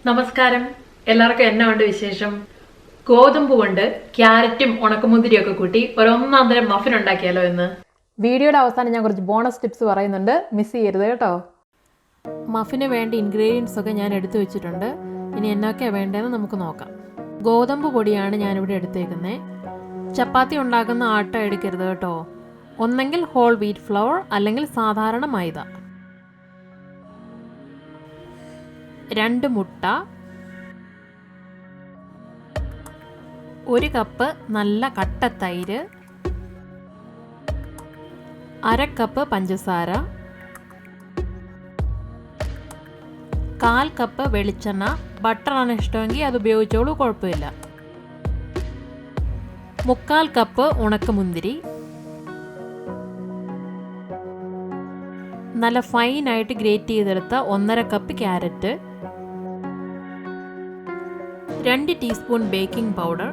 നമസ്കാരം, എല്ലാവർക്കും എന്നാ ഉണ്ട് വിശേഷം? ഗോതമ്പ് കൊണ്ട് ക്യാരറ്റും ഉണക്കമുന്തിരിയും ഒക്കെ കൂട്ടി ഒരൊന്നാം തരം മഫിൻ ഉണ്ടാക്കിയാലോ എന്ന്. വീഡിയോയുടെ അവസാനം ഞാൻ കുറച്ച് ബോണസ് ടിപ്സ് പറയുന്നുണ്ട്, മിസ് ചെയ്യരുത് കേട്ടോ. മഫിന് വേണ്ട ഇൻഗ്രീഡിയൻസ് ഒക്കെ ഞാൻ എടുത്തു വെച്ചിട്ടുണ്ട്. ഇനി എന്നൊക്കെയാണ് വേണ്ടതെന്ന് നമുക്ക് നോക്കാം. ഗോതമ്പ് പൊടിയാണ് ഞാനിവിടെ എടുത്തേക്കുന്നത്. ചപ്പാത്തി ഉണ്ടാക്കുന്ന ആട്ട എടുക്കരുത് കേട്ടോ. ഒന്നെങ്കിൽ ഹോൾ വീറ്റ് ഫ്ലവർ അല്ലെങ്കിൽ സാധാരണ മൈദ. 2 മുട്ട, 1 കപ്പ് നല്ല കട്ട തൈര്, 1/2 കപ്പ് പഞ്ചസാര, 1/4 കപ്പ് വെളിച്ചെണ്ണ. ബട്ടറാണ് ഇഷ്ടമെങ്കിൽ അത് ഉപയോഗിച്ചോളൂ, കുഴപ്പമില്ല. 1/4 കപ്പ് ഉണക്കമുന്തിരി, നല്ല ഫൈനായിട്ട് ഗ്രേറ്റ് ചെയ്തെടുത്ത 1/2 cup carrot, 2 teaspoon baking powder.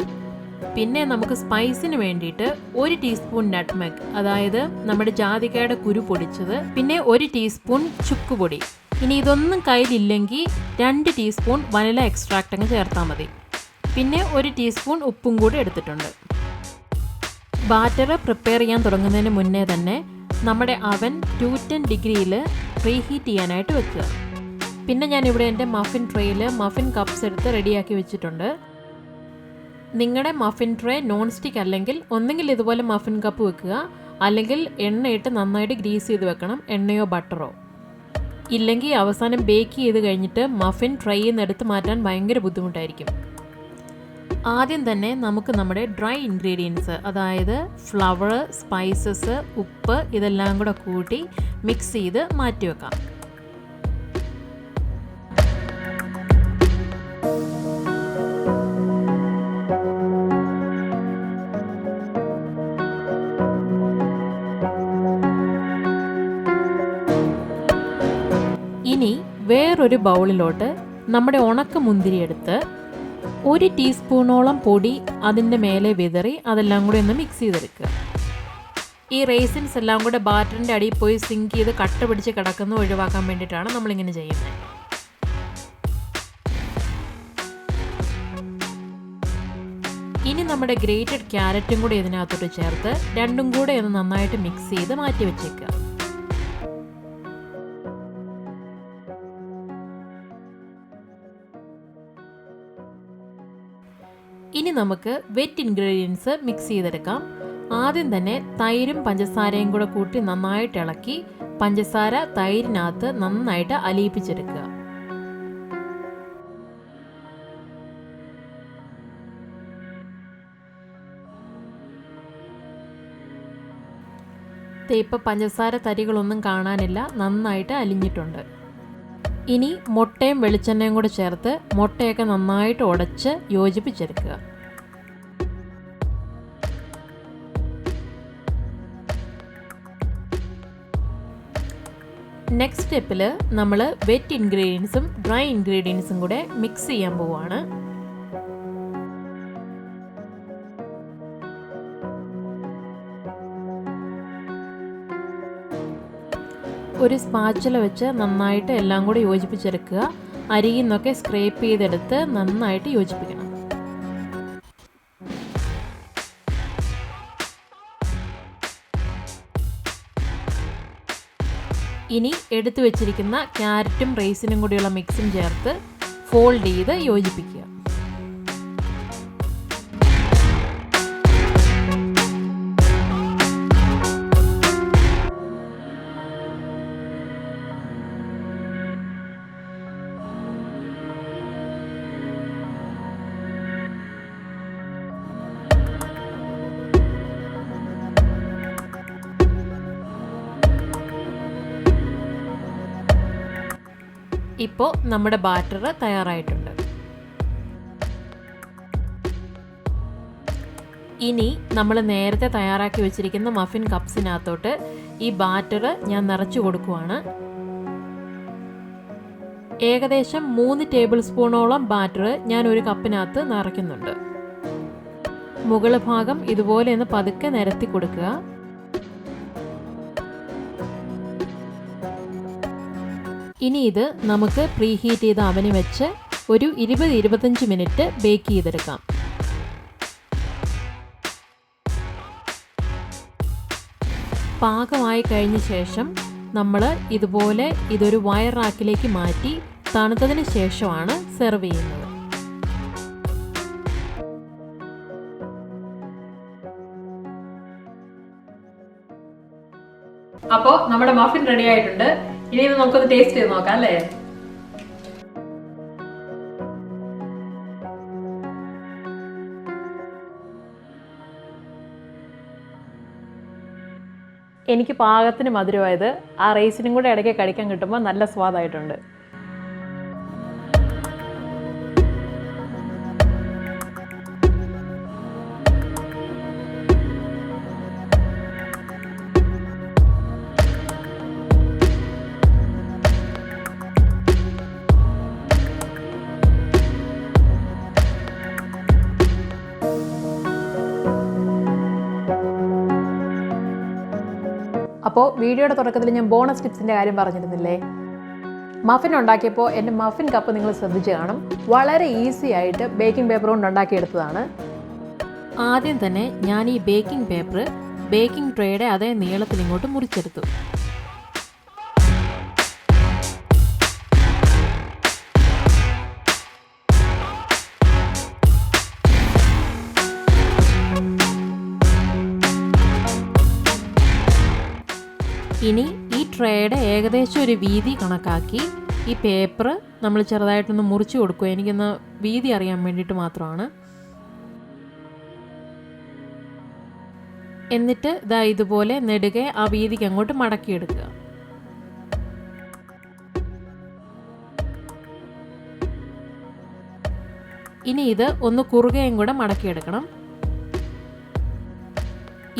പിന്നെ നമുക്ക് സ്പൈസിന് വേണ്ടിയിട്ട് 1 ടീസ്പൂൺ നട്ട്മെഗ്, അതായത് നമ്മുടെ ജാതിക്കയുടെ കുരു പൊടിച്ചത്, പിന്നെ 1 ടീസ്പൂൺ ചുക്കുപൊടി. ഇനി ഇതൊന്നും കയ്യിലില്ലെങ്കിൽ 2 ടീസ്പൂൺ വനില എക്സ്ട്രാക്റ്റ് അങ്ങ് ചേർത്താൽ മതി. പിന്നെ 1 ടീസ്പൂൺ ഉപ്പും കൂടി എടുത്തിട്ടുണ്ട്. ബാറ്റർ പ്രിപ്പയർ ചെയ്യാൻ തുടങ്ങുന്നതിന് മുന്നേ തന്നെ നമ്മുടെ അവൻ 210 ഡിഗ്രിയിൽ പ്രീഹീറ്റ് ചെയ്യാനായിട്ട് വെക്കുക. പിന്നെ ഞാനിവിടെ എൻ്റെ മഫിൻ ട്രേയിൽ മഫിൻ കപ്സ് എടുത്ത് റെഡിയാക്കി വെച്ചിട്ടുണ്ട്. നിങ്ങളുടെ മഫിൻ ട്രേ നോൺ സ്റ്റിക്ക് അല്ലെങ്കിൽ ഒന്നെങ്കിൽ ഇതുപോലെ മഫിൻ കപ്പ് വെക്കുക, അല്ലെങ്കിൽ എണ്ണയിട്ട് നന്നായിട്ട് ഗ്രീസ് ചെയ്ത് വെക്കണം, എണ്ണയോ ബട്ടറോ. ഇല്ലെങ്കിൽ അവസാനം ബേക്ക് ചെയ്ത് കഴിഞ്ഞിട്ട് മഫിൻ ട്രേയിൽ നിന്ന് എടുത്ത് മാറ്റാൻ ഭയങ്കര ബുദ്ധിമുട്ടായിരിക്കും. ആദ്യം തന്നെ നമുക്ക് നമ്മുടെ ഡ്രൈ ഇൻഗ്രീഡിയൻസ്, അതായത് ഫ്ലവർ, സ്പൈസസ്, ഉപ്പ് ഇതെല്ലാം കൂടെ കൂട്ടി മിക്സ് ചെയ്ത് മാറ്റി വെക്കാം. ഇനി വേറൊരു ബൗളിലോട്ട് നമ്മുടെ ഉണക്ക മുന്തിരി എടുത്ത് 1 ടീസ്പൂണോളം പൊടി അതിൻ്റെ മേലെ വിതറി അതെല്ലാം കൂടി ഒന്ന് മിക്സ് ചെയ്തെടുക്കുക. ഈ റേസിൻസ് എല്ലാം കൂടെ ബാറ്ററിൻ്റെ അടിയിൽ പോയി സിങ്ക് ചെയ്ത് കട്ട പിടിച്ച് കിടക്കുന്ന ഒഴിവാക്കാൻ വേണ്ടിയിട്ടാണ് നമ്മളിങ്ങനെ ചെയ്യുന്നത്. ഇനി നമ്മുടെ ഗ്രേറ്റഡ് ക്യാരറ്റും കൂടി ഇതിനകത്തോട്ട് ചേർത്ത് രണ്ടും കൂടെ ഒന്ന് നന്നായിട്ട് മിക്സ് ചെയ്ത് മാറ്റി വെച്ചേക്കുക. ഇനി നമുക്ക് വെറ്റ് ഇൻഗ്രീഡിയൻസ് മിക്സ് ചെയ്തെടുക്കാം. ആദ്യം തന്നെ തൈരും പഞ്ചസാരയും കൂടെ കൂട്ടി നന്നായിട്ട് ഇളക്കി പഞ്ചസാര തൈരിനകത്ത് നന്നായിട്ട് അലിയിപ്പിച്ചെടുക്കുക. ഇപ്പം പഞ്ചസാര തരികളൊന്നും കാണാനില്ല, നന്നായിട്ട് അലിഞ്ഞിട്ടുണ്ട്. ഇനി മുട്ടയും വെളിച്ചെണ്ണയും കൂടെ ചേർത്ത് മുട്ടയൊക്കെ നന്നായിട്ട് ഉടച്ച് യോജിപ്പിച്ചെടുക്കുക. നെക്സ്റ്റ് സ്റ്റെപ്പിൽ നമ്മൾ വെറ്റ് ഇൻഗ്രീഡിയൻസും ഡ്രൈ ഇൻഗ്രീഡിയൻസും കൂടെ മിക്സ് ചെയ്യാൻ പോവുകയാണ്. ഒരു സ്പാച്ചുല വെച്ച് നന്നായിട്ട് എല്ലാം കൂടി യോജിപ്പിച്ചെടുക്കുക. അരിയിൽ നിന്നൊക്കെ സ്ക്രേപ്പ് ചെയ്തെടുത്ത് നന്നായിട്ട് യോജിപ്പിക്കണം. ഇനി എടുത്തു വെച്ചിരിക്കുന്ന ക്യാരറ്റും റൈസിനും കൂടിയുള്ള മിക്സും ചേർത്ത് ഫോൾഡ് ചെയ്ത് യോജിപ്പിക്കുക. ഇപ്പോൾ നമ്മുടെ ബാറ്റർ തയ്യാറായിട്ടുണ്ട്. ഇനി നമ്മൾ നേരത്തെ തയ്യാറാക്കി വെച്ചിരിക്കുന്ന മഫിൻ കപ്സിനകത്തോട്ട് ഈ ബാറ്റർ ഞാൻ നിറച്ചു കൊടുക്കുവാണ്. ഏകദേശം 3 ടേബിൾ സ്പൂണോളം ബാറ്റർ ഞാൻ ഒരു കപ്പിനകത്ത് നിറയ്ക്കുന്നുണ്ട്. മുകൾ ഭാഗം ഇതുപോലെ ഒന്ന് പതുക്കെ നിരത്തി കൊടുക്കുക. ഇനി ഇത് നമുക്ക് പ്രീഹീറ്റ് ചെയ്ത അവന് വെച്ച് ഒരു 20-25 മിനിറ്റ് ബേക്ക് ചെയ്തെടുക്കാം. പാകമായി കഴിഞ്ഞ ശേഷം നമ്മൾ ഇതുപോലെ ഇതൊരു വയർ റാക്കിലേക്ക് മാറ്റി തണുത്തതിന് ശേഷമാണ് സെർവ് ചെയ്യുന്നത്. അപ്പോൾ നമ്മുടെ മഫിൻ റെഡി ആയിട്ടുണ്ട്. ഇനി ഇത് നമുക്കൊന്ന് ടേസ്റ്റ് ചെയ്ത് നോക്കാം അല്ലേ? എനിക്ക് പാകത്തിന് മധുരമായത്, ആ റൈസിനും കൂടെ ഇടയ്ക്ക് കഴിക്കാൻ കിട്ടുമ്പോൾ നല്ല സ്വാദായിട്ടുണ്ട്. അപ്പോൾ വീഡിയോയുടെ തുടക്കത്തിൽ ഞാൻ ബോണസ് ടിപ്സിൻ്റെ കാര്യം പറഞ്ഞിരുന്നില്ലേ? മഫിൻ ഉണ്ടാക്കിയപ്പോൾ എൻ്റെ മഫിൻ കപ്പ് നിങ്ങൾ ശ്രദ്ധിച്ച് കാണും. വളരെ ഈസി ആയിട്ട് ബേക്കിംഗ് പേപ്പർ കൊണ്ട് ഉണ്ടാക്കിയെടുത്തതാണ്. ആദ്യം തന്നെ ഞാൻ ഈ ബേക്കിംഗ് പേപ്പർ ബേക്കിംഗ് ട്രേയുടെ അതേ നീളത്തിൽ ഇങ്ങോട്ട് മുറിച്ചെടുത്തു. ഇനി ഈ ട്രേയുടെ ഏകദേശം ഒരു വീതി കണക്കാക്കി ഈ പേപ്പർ നമ്മൾ ചെറുതായിട്ടൊന്ന് മുറിച്ച് കൊടുക്കുക. എനിക്കൊന്ന് വീതി അറിയാൻ വേണ്ടിയിട്ട് മാത്രമാണ്. എന്നിട്ട് ഇതാ ഇതുപോലെ നെടുകെ ആ വീതിക്ക് അങ്ങോട്ട് മടക്കിയെടുക്കുക. ഇനി ഇത് ഒന്ന് കുറുകയും കൂടെ മടക്കിയെടുക്കണം.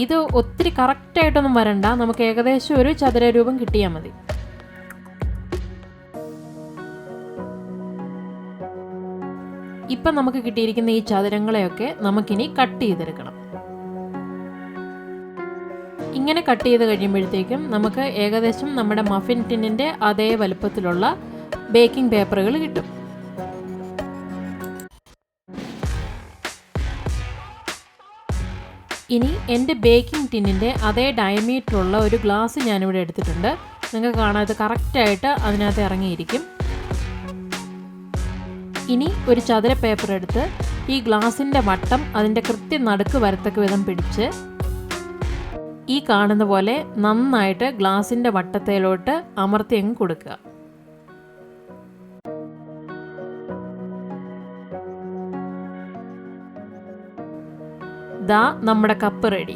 ഇത് ഒത്തിരി കറക്റ്റായിട്ടൊന്നും വരണ്ട, നമുക്ക് ഏകദേശം ഒരു ചതുര രൂപം കിട്ടിയാൽ മതി. ഇപ്പം നമുക്ക് കിട്ടിയിരിക്കുന്ന ഈ ചതുരങ്ങളെയൊക്കെ നമുക്കിനി കട്ട് ചെയ്തെടുക്കണം. ഇങ്ങനെ കട്ട് ചെയ്ത് കഴിയുമ്പോഴത്തേക്കും നമുക്ക് ഏകദേശം നമ്മുടെ മഫിൻ ടിന്നിൻ്റെ അതേ വലുപ്പത്തിലുള്ള ബേക്കിംഗ് പേപ്പറുകൾ കിട്ടും. ഇനി എൻ്റെ ബേക്കിംഗ് ടിന്നിൻ്റെ അതേ ഡയമീറ്ററുള്ള ഒരു ഗ്ലാസ് ഞാനിവിടെ എടുത്തിട്ടുണ്ട്. നിങ്ങൾക്ക് കാണാം, ഇത് കറക്റ്റായിട്ട് അതിനകത്ത് ഇറങ്ങിയിരിക്കും. ഇനി ഒരു ചതുര പേപ്പർ എടുത്ത് ഈ ഗ്ലാസിൻ്റെ വട്ടം അതിൻ്റെ കൃത്യം നടുക്ക് വരത്തക്ക വിധം പിടിച്ച് ഈ കാണുന്ന പോലെ നന്നായിട്ട് ഗ്ലാസിൻ്റെ വട്ടത്തിലോട്ട് അമർത്തി അങ്ങ് കൊടുക്കുക. ദാ നമ്മുടെ കപ്പ് റെഡി.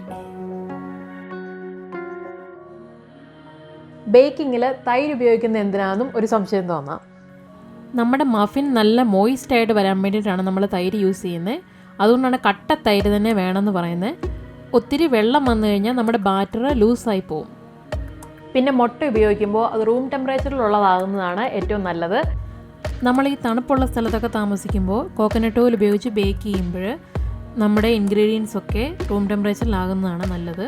ബേക്കിങ്ങിൽ തൈര് ഉപയോഗിക്കുന്ന എന്തിനാണെന്നും ഒരു സംശയം തോന്നാം. നമ്മുടെ മഫിൻ നല്ല മോയിസ്റ്റ് ആയിട്ട് വരാൻ വേണ്ടിയിട്ടാണ് നമ്മൾ തൈര് യൂസ് ചെയ്യുന്നത്. അതുകൊണ്ടാണ് കട്ട തൈര് തന്നെ വേണമെന്ന് പറയുന്നത്. ഒത്തിരി വെള്ളം വന്നു കഴിഞ്ഞാൽ നമ്മുടെ ബാറ്റർ ലൂസായി പോവും. പിന്നെ മുട്ട ഉപയോഗിക്കുമ്പോൾ അത് റൂം ടെമ്പറേച്ചറിലുള്ളതാകുന്നതാണ് ഏറ്റവും നല്ലത്. നമ്മൾ ഈ തണുപ്പുള്ള സ്ഥലത്തൊക്കെ താമസിക്കുമ്പോൾ കോക്കനട്ട് ഓയിൽ ഉപയോഗിച്ച് ബേക്ക് ചെയ്യുമ്പോൾ നമ്മുടെ ഇൻഗ്രീഡിയൻസ് ഒക്കെ റൂം ടെമ്പറേച്ചറിലാകുന്നതാണ് നല്ലത്.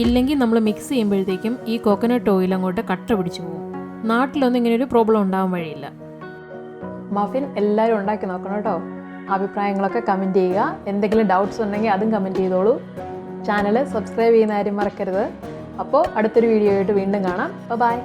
ഇല്ലെങ്കിൽ നമ്മൾ മിക്സ് ചെയ്യുമ്പോഴത്തേക്കും ഈ കോക്കനട്ട് ഓയിൽ അങ്ങോട്ട് കട്ട പിടിച്ചു പോകും. നാട്ടിലൊന്നും ഇങ്ങനെയൊരു പ്രോബ്ലം ഉണ്ടാകാൻ വഴിയില്ല. മഫിൻ എല്ലാവരും ഉണ്ടാക്കി നോക്കണം കേട്ടോ. അഭിപ്രായങ്ങളൊക്കെ കമൻറ്റ് ചെയ്യുക. എന്തെങ്കിലും ഡൗട്ട്സ് ഉണ്ടെങ്കിൽ അതും കമൻറ്റ് ചെയ്തോളൂ. ചാനൽ സബ്സ്ക്രൈബ് ചെയ്യുന്ന കാര്യം മറക്കരുത്. അപ്പോൾ അടുത്തൊരു വീഡിയോ ആയിട്ട് വീണ്ടും കാണാം. ബൈ.